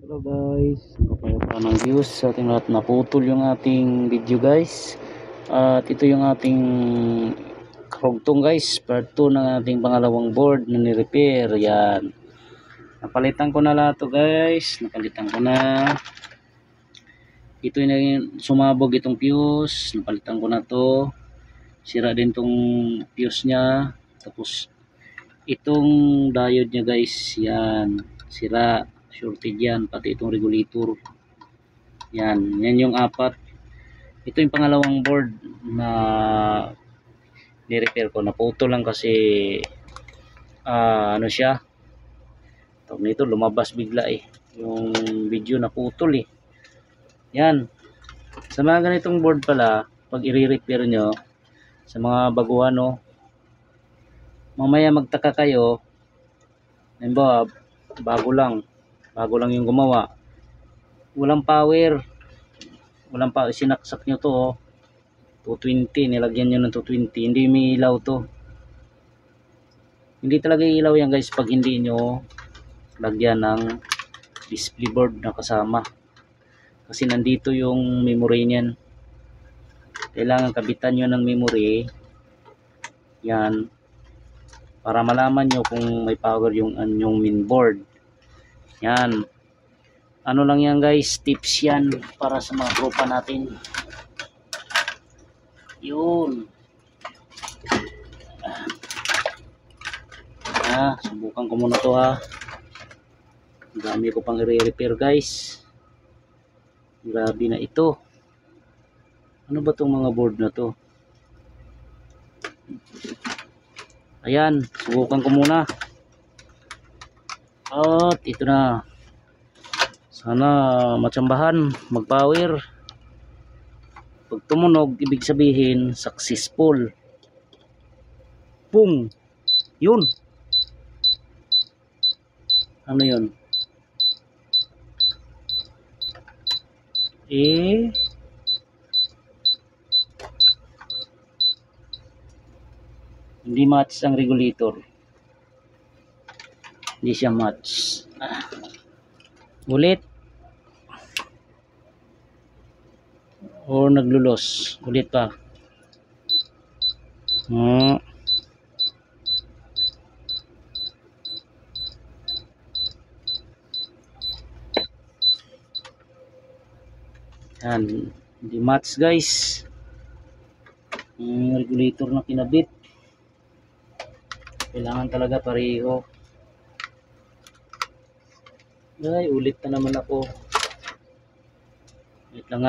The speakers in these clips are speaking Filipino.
Hello guys, kapayapaan ng views sa ating lahat. Naputol yung ating video guys. At ito yung ating karugtong guys, part 2 ng ating pangalawang board na ni-repair. Yan, napalitan ko na lahat to guys. Napalitan ko na. Ito yung sumabog itong fuse. Napalitan ko na to. Sira din tong fuse nya. Tapos itong diode nya guys, yan, sira, shorted yan, pati itong regulator. Yan yung apat. Ito yung pangalawang board na ni-repair ko. Naputo lang kasi ano siya, tawag nito, lumabas bigla yung video, naputol yan. Sa mga ganitong board pala, pag i-repair nyo sa mga baguhan, mamaya magtaka kayo, halimbawa bago lang yung gumawa, walang power, sinaksak nyo to 220, nilagyan nyo ng 220, hindi may ilaw to. Hindi talaga ilaw yan guys pag hindi nyo lagyan ng display board na kasama, kasi nandito yung memory niyan. Kailangan kabitan nyo ng memory yan para malaman nyo kung may power yung anyong mainboard. Yan, ano lang yan guys, tips yan para sa mga tropa natin. Yun, subukan ko muna to dami ko pang i-repair guys. Grabe na ito. Ano ba tong mga board na to? Ayan, subukan ko muna. At ito na. Sana matsambahan, mag-power. Pag tumunog, ibig sabihin successful. Boom! Yun. Ano yun? Hindi match ang regulator. Hindi siya match. Ulit. Or naglulos. Ulit pa. Yan. Hindi match guys. Yung regulator na kinabit. Kailangan talaga pareho. Ay, ulit na naman ako. Wait lang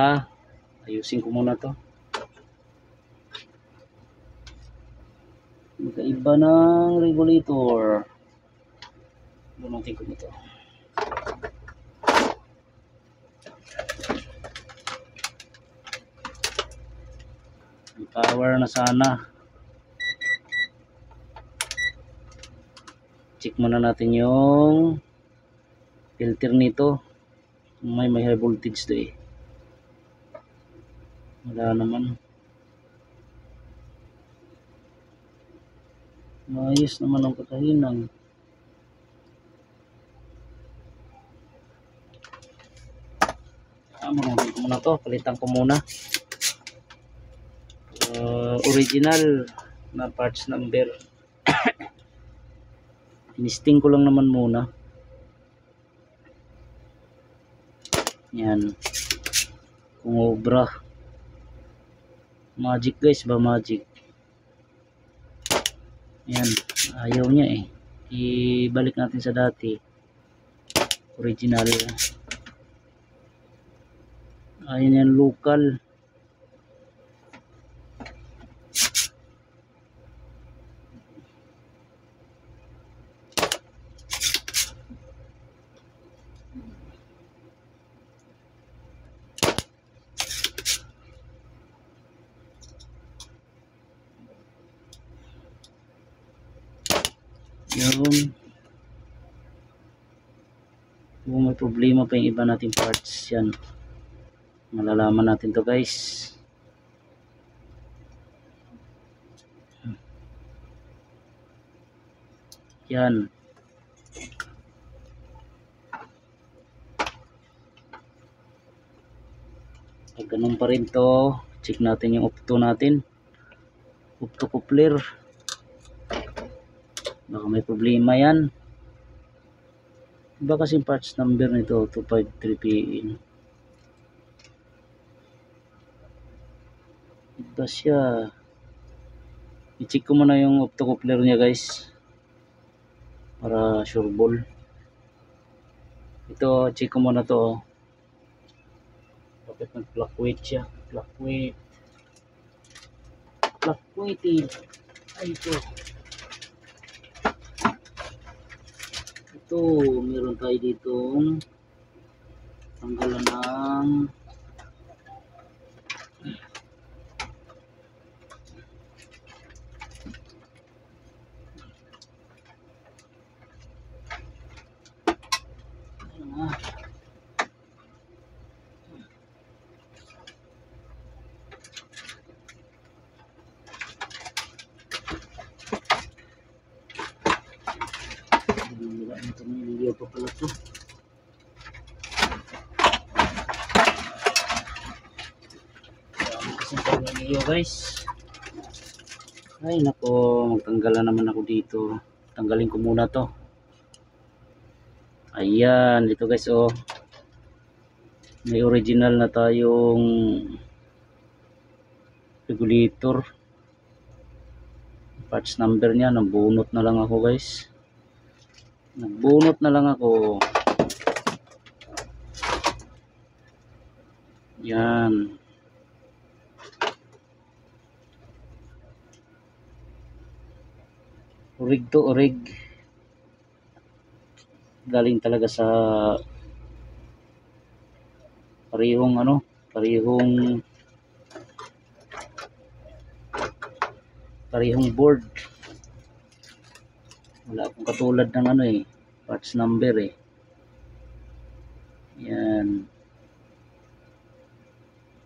ayusin ko muna to. Magkaiba ng regulator. Bunutin ko nito. May power na sana. Check muna natin yung filter nito. May high voltage to wala naman. Ayos naman ang kakahinang. Manunin ko muna to. Palitan ko muna. Original na parts number. Inisting ko lang naman muna. Yan. Kung obra. Magic guys ba, magic. Yan. Ayaw niya ibalik natin sa dati. Original. Ayan yan, local. Yun. Kung may problema pa yung iba nating parts, yan, malalaman natin to guys. Yan. Pag ganun pa rin to, check natin yung opto natin, opto coupler, baka may problema yan. Iba kasi parts number nito 253PN, iba siya. I-check ko muna yung opto coupler nya guys para sure ball. Ito, check ko muna to. Bakit nag-fluctuate siya? Fluctuated. Ay, ito, meron tayo dito tanggalan ng ito na video pa pala to. Kasing pag-video guys. Ay nako, magtanggalan naman ako dito. Tanggalin ko muna to. Ayan, dito guys oh. May original na tayong regulator. Parts number niya, nabunot na lang ako guys. Nagbunot na lang ako. Yan. Orig to orig. Galing talaga sa parehong parehong board. Wala akong katulad ng parts number eh. Yan.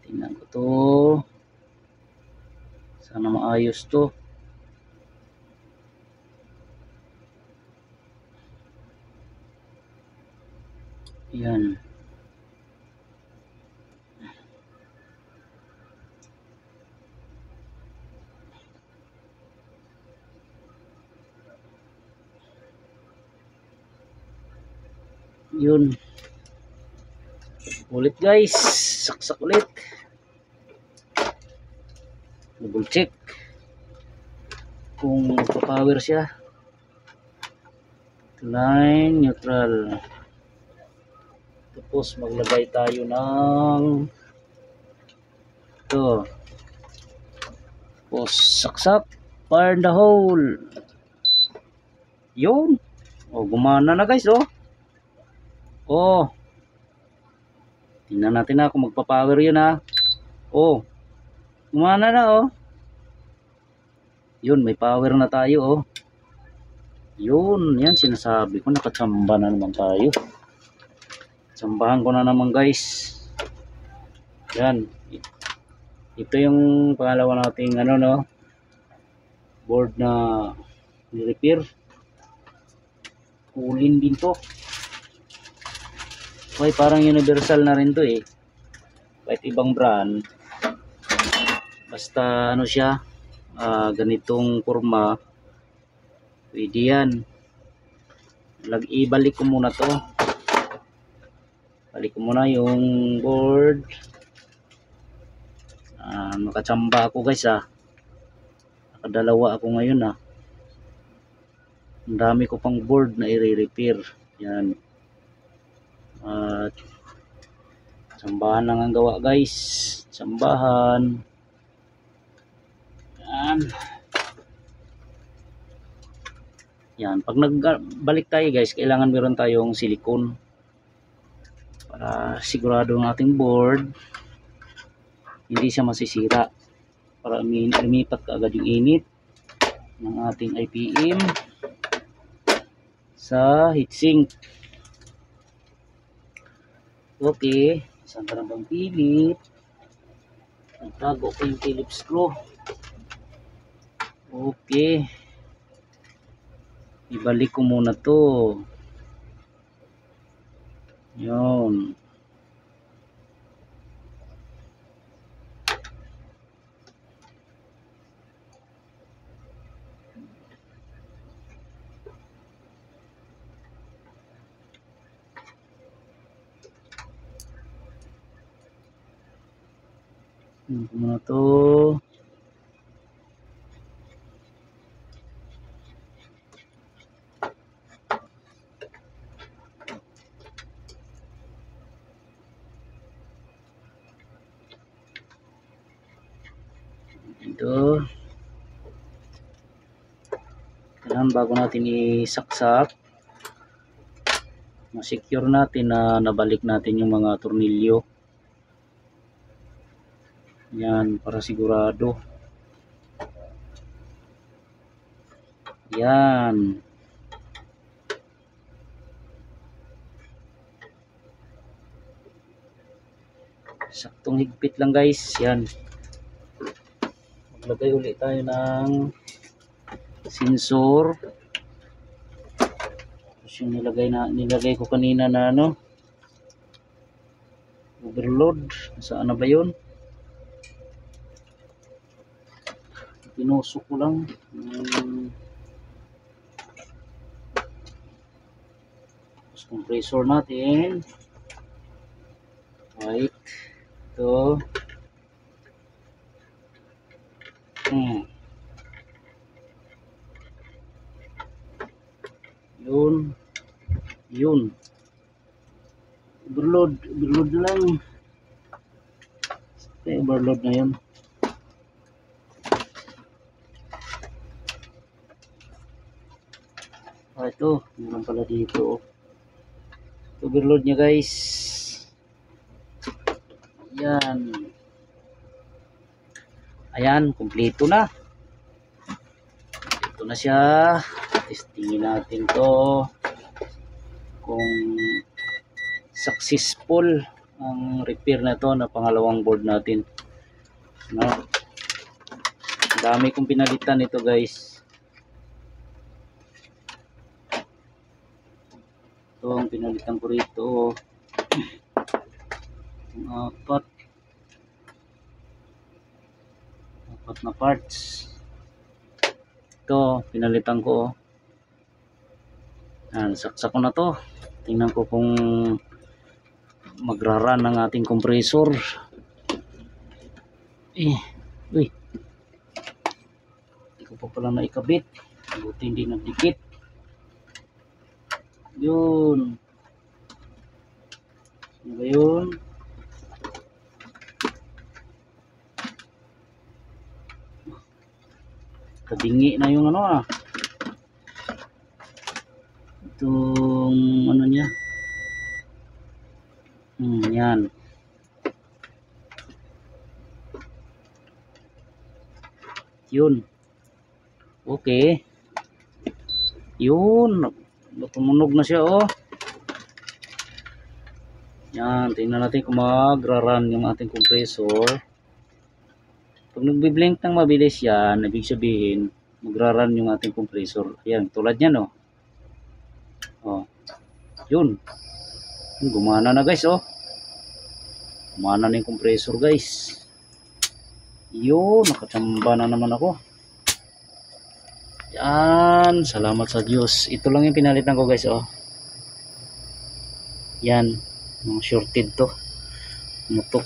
Tingnan ko to. Sana maayos to. Yan. Yun. Ulit guys. Saksak ulit. Double check kung magpa-power siya. Line neutral. Tapos maglagay tayo ng ito. Tapos saksak. Fire in the hole. Yun. Oh, gumana na guys oh. Oh. Tingnan natin na kung magpa-power yun ha. Oh. Gumana na oh. Yun, may power na tayo oh. Yun, yan sinasabi ko, nakatsamba na naman tayo. Tsambahan ko na naman guys. Yan. Ito yung pangalawa nating board na ni-repair. Kulin din to. Okay, parang universal na rin to eh. Kahit ibang brand. Basta siya, ganitong kurma, pwede yan. Ibalik ko muna to. Balik ko muna yung board. Nakatsamba ako guys nakadalawa ako ngayon ang dami ko pang board na i-repair. Yan. At tsambahan lang ang gawa guys. Tsambahan. Yan. Pag nagbalik tayo guys, kailangan meron tayong silicone para sigurado ng ating board hindi siya masisira, para lumipat kaagad yung init ng ating IPM sa heatsink. Okay, saan ka na bang Philip? Nagtago ko yung Phillips screw. Okay, ibalik ko muna to. Yun. Ito muna to. Ito. Kailangan bago natin isaksak, ma-secure natin na nabalik natin yung mga tornilyo. Yan, para sigurado. Yan. Saktong higpit lang guys. Yan. Maglagay ulit tayo ng sensor. Tapos yung nilagay ko kanina na ano, overload. Saan na ba yun? Pinusok ko lang. Tapos compressor natin. Right. Ito. Yun. Overload na lang. Okay, overload na yun. Ito, meron pala dito. Overload niya guys. Yan. Ayan, kumpleto na. Ito na siya. Testingin natin to kung successful ang repair na to na pangalawang board natin. No? Dami kong pinalitan ito guys. Ito ang pinalitan ko rito. Apat na parts. Ito pinalitan ko. Saksak ko na to. Tingnan ko kung magra-run ng ating compressor. Uy, hindi ko pa pala naikabit. Buti hindi nagdikit. Yun. Ano ba yun? Kadingi na yung ano itong ano niya. Yan. Yun. Okay. Yun. Tumunog na siya Yan. Tingnan natin kung magra-run yung ating compressor. Pag nagbi-blink ng mabilis yan, ibig sabihin magra-run yung ating compressor. Ayan. Tulad yan Yun. Gumana na guys Gumana na yung compressor guys. Yun, nakachamba na naman ako. Yan, salamat sa Diyos. Ito lang yung pinalitan ko guys Yan, mga shorted to. Mutok.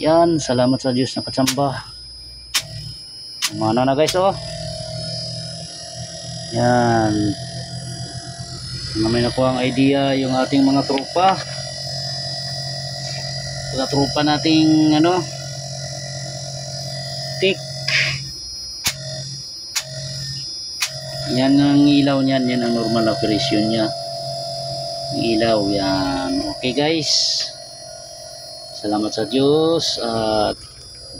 Yan, salamat sa Diyos, nakachamba. Gumana na guys Yan. May nakuha ang idea yung ating mga tropa. Mga tropa nating tik. Yan ang ilaw niyan, yan ang normal operation niya. Ang ilaw yan. Okay guys. Salamat sa Diyos at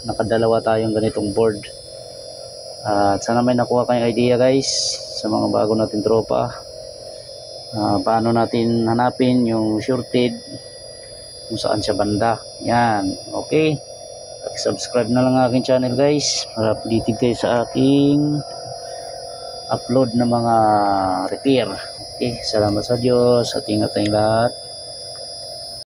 nakadalawa tayong ganitong board. At sana may nakuha kayong idea guys sa mga bago nating tropa. Paano natin hanapin yung shorted kung saan siya banda. Yan, okay. Subscribe na lang aking channel guys para updated kayo sa aking upload na mga repair. Okay, salamat sa Diyos at ingat tayong lahat.